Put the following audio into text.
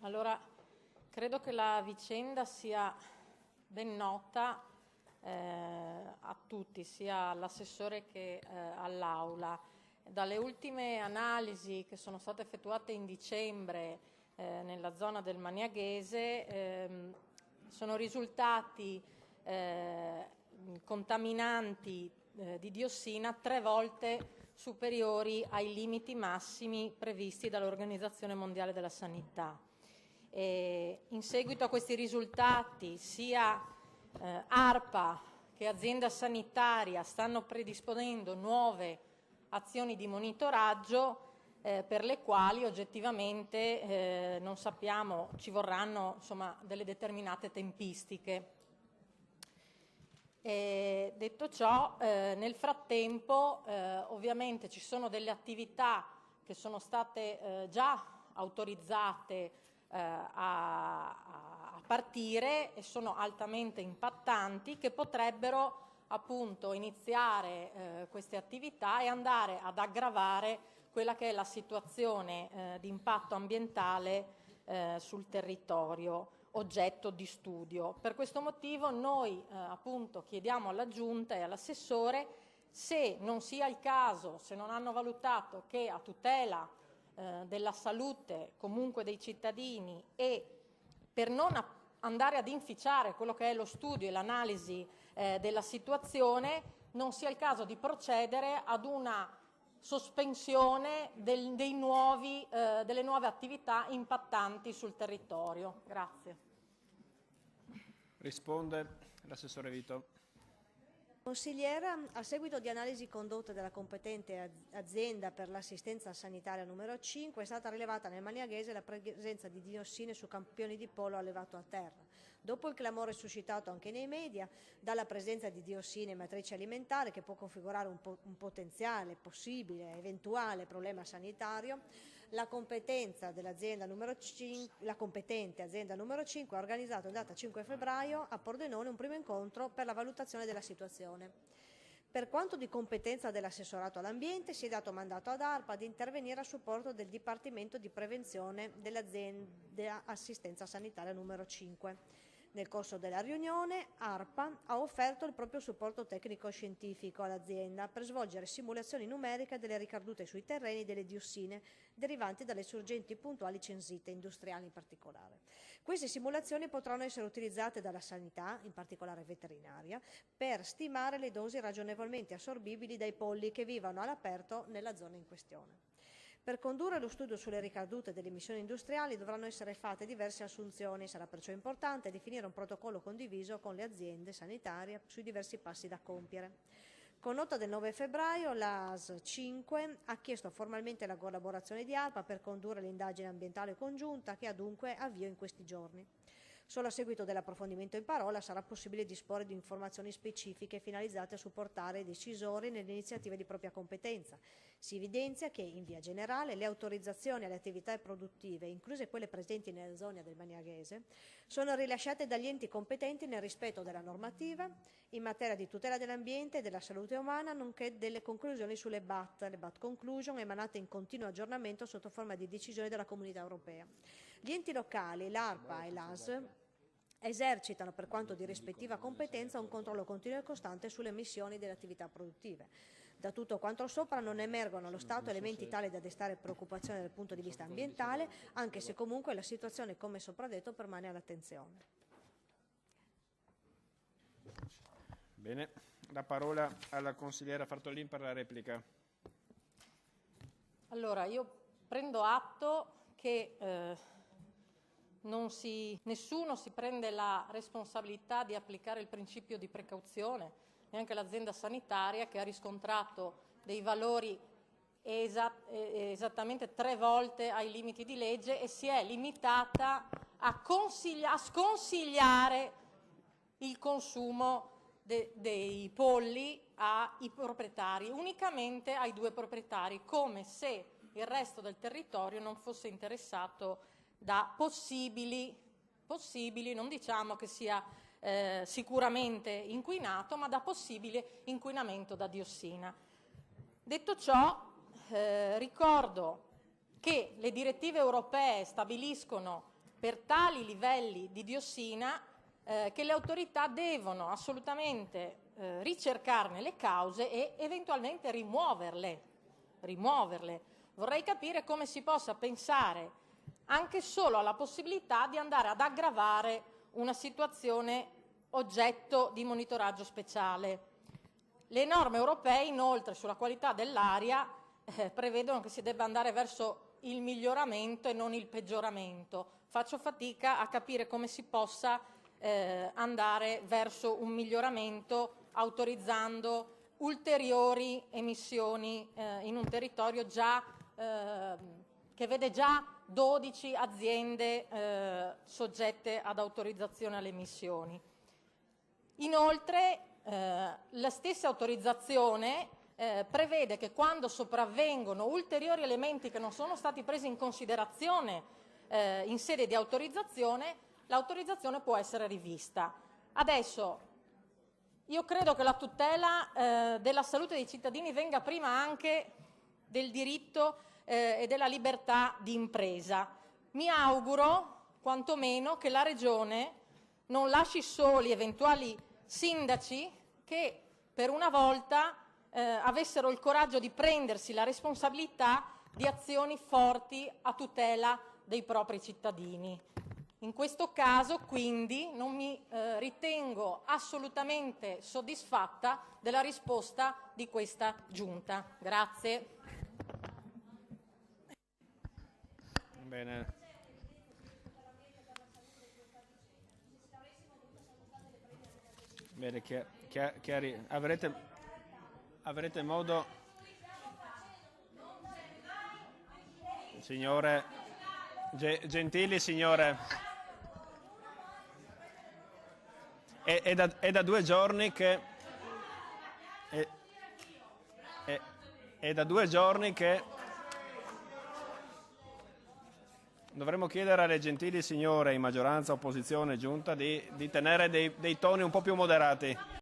Allora, credo che la vicenda sia ben nota a tutti, sia all'assessore che all'Aula. Dalle ultime analisi che sono state effettuate in dicembre nella zona del Maniaghese sono risultati contaminanti di diossina 3 volte superiori ai limiti massimi previsti dall'Organizzazione Mondiale della Sanità. In seguito a questi risultati sia ARPA che azienda sanitaria stanno predisponendo nuove azioni di monitoraggio per le quali oggettivamente non sappiamo, ci vorranno delle determinate tempistiche. Detto ciò, nel frattempo ovviamente ci sono delle attività che sono state già autorizzate a partire e sono altamente impattanti, che potrebbero appunto iniziare queste attività e andare ad aggravare quella che è la situazione di impatto ambientale sul territorio oggetto di studio. Per questo motivo noi appunto chiediamo alla Giunta e all'assessore se non sia il caso, se non hanno valutato che a tutela della salute comunque dei cittadini e per non andare ad inficiare quello che è lo studio e l'analisi della situazione, non sia il caso di procedere ad una sospensione delle nuove attività impattanti sul territorio. Grazie. Risponde l'assessore Vito. Consigliera, a seguito di analisi condotte dalla competente azienda per l'assistenza sanitaria numero 5 è stata rilevata nel Maniaghese la presenza di diossine su campioni di pollo allevato a terra. Dopo il clamore suscitato anche nei media dalla presenza di diossine in matrice alimentare, che può configurare un potenziale, possibile, eventuale problema sanitario, la competente azienda numero 5 ha organizzato in data 5 febbraio a Pordenone un primo incontro per la valutazione della situazione. Per quanto di competenza dell'assessorato all'ambiente, si è dato mandato ad ARPA di intervenire a supporto del Dipartimento di Prevenzione dell'azienda assistenza sanitaria numero 5. Nel corso della riunione, ARPA ha offerto il proprio supporto tecnico-scientifico all'azienda per svolgere simulazioni numeriche delle ricadute sui terreni delle diossine derivanti dalle sorgenti puntuali censite, industriali in particolare. Queste simulazioni potranno essere utilizzate dalla sanità, in particolare veterinaria, per stimare le dosi ragionevolmente assorbibili dai polli che vivono all'aperto nella zona in questione. Per condurre lo studio sulle ricadute delle emissioni industriali dovranno essere fatte diverse assunzioni, sarà perciò importante definire un protocollo condiviso con le aziende sanitarie sui diversi passi da compiere. Con nota del 9 febbraio l'AS 5 ha chiesto formalmente la collaborazione di ARPA per condurre l'indagine ambientale congiunta che ha dunque avvio in questi giorni. Solo a seguito dell'approfondimento in parola sarà possibile disporre di informazioni specifiche finalizzate a supportare i decisori nelle iniziative di propria competenza. Si evidenzia che, in via generale, le autorizzazioni alle attività produttive, incluse quelle presenti nelle zone del Maniaghese, sono rilasciate dagli enti competenti nel rispetto della normativa in materia di tutela dell'ambiente e della salute umana, nonché delle conclusioni sulle BAT, le BAT Conclusion, emanate in continuo aggiornamento sotto forma di decisione della Comunità Europea. Gli enti locali, l'ARPA e l'AS, esercitano, per quanto di rispettiva competenza, un controllo continuo e costante sulle emissioni delle attività produttive. Da tutto quanto sopra non emergono allo Stato elementi tali da destare preoccupazione dal punto di vista ambientale, anche se comunque la situazione, come sopra detto, permane all'attenzione. Bene, la parola alla consigliera Fartolin per la replica. Allora, io prendo atto che nessuno si prende la responsabilità di applicare il principio di precauzione, neanche l'azienda sanitaria, che ha riscontrato dei valori esattamente 3 volte ai limiti di legge e si è limitata a sconsigliare il consumo dei polli ai proprietari, unicamente ai 2 proprietari, come se il resto del territorio non fosse interessato da possibili, non diciamo che sia sicuramente inquinato, ma da possibile inquinamento da diossina. Detto ciò, ricordo che le direttive europee stabiliscono per tali livelli di diossina che le autorità devono assolutamente ricercarne le cause e eventualmente rimuoverle. Vorrei capire come si possa pensare anche solo alla possibilità di andare ad aggravare una situazione oggetto di monitoraggio speciale. Le norme europee, inoltre, sulla qualità dell'aria prevedono che si debba andare verso il miglioramento e non il peggioramento. Faccio fatica a capire come si possa andare verso un miglioramento autorizzando ulteriori emissioni in un territorio che vede già 12 aziende soggette ad autorizzazione alle emissioni. Inoltre, la stessa autorizzazione prevede che quando sopravvengono ulteriori elementi che non sono stati presi in considerazione in sede di autorizzazione, l'autorizzazione può essere rivista. Adesso, io credo che la tutela della salute dei cittadini venga prima anche del diritto e della libertà di impresa. Mi auguro, quantomeno, che la Regione non lasci soli eventuali sindaci che per una volta avessero il coraggio di prendersi la responsabilità di azioni forti a tutela dei propri cittadini. In questo caso, quindi, non mi ritengo assolutamente soddisfatta della risposta di questa Giunta. Grazie. Bene. Bene, chiari. Avrete modo, signore, gentili signore, è da 2 giorni che è da 2 giorni che dovremmo chiedere alle gentili signore in maggioranza, opposizione, giunta di tenere dei toni un po' più moderati.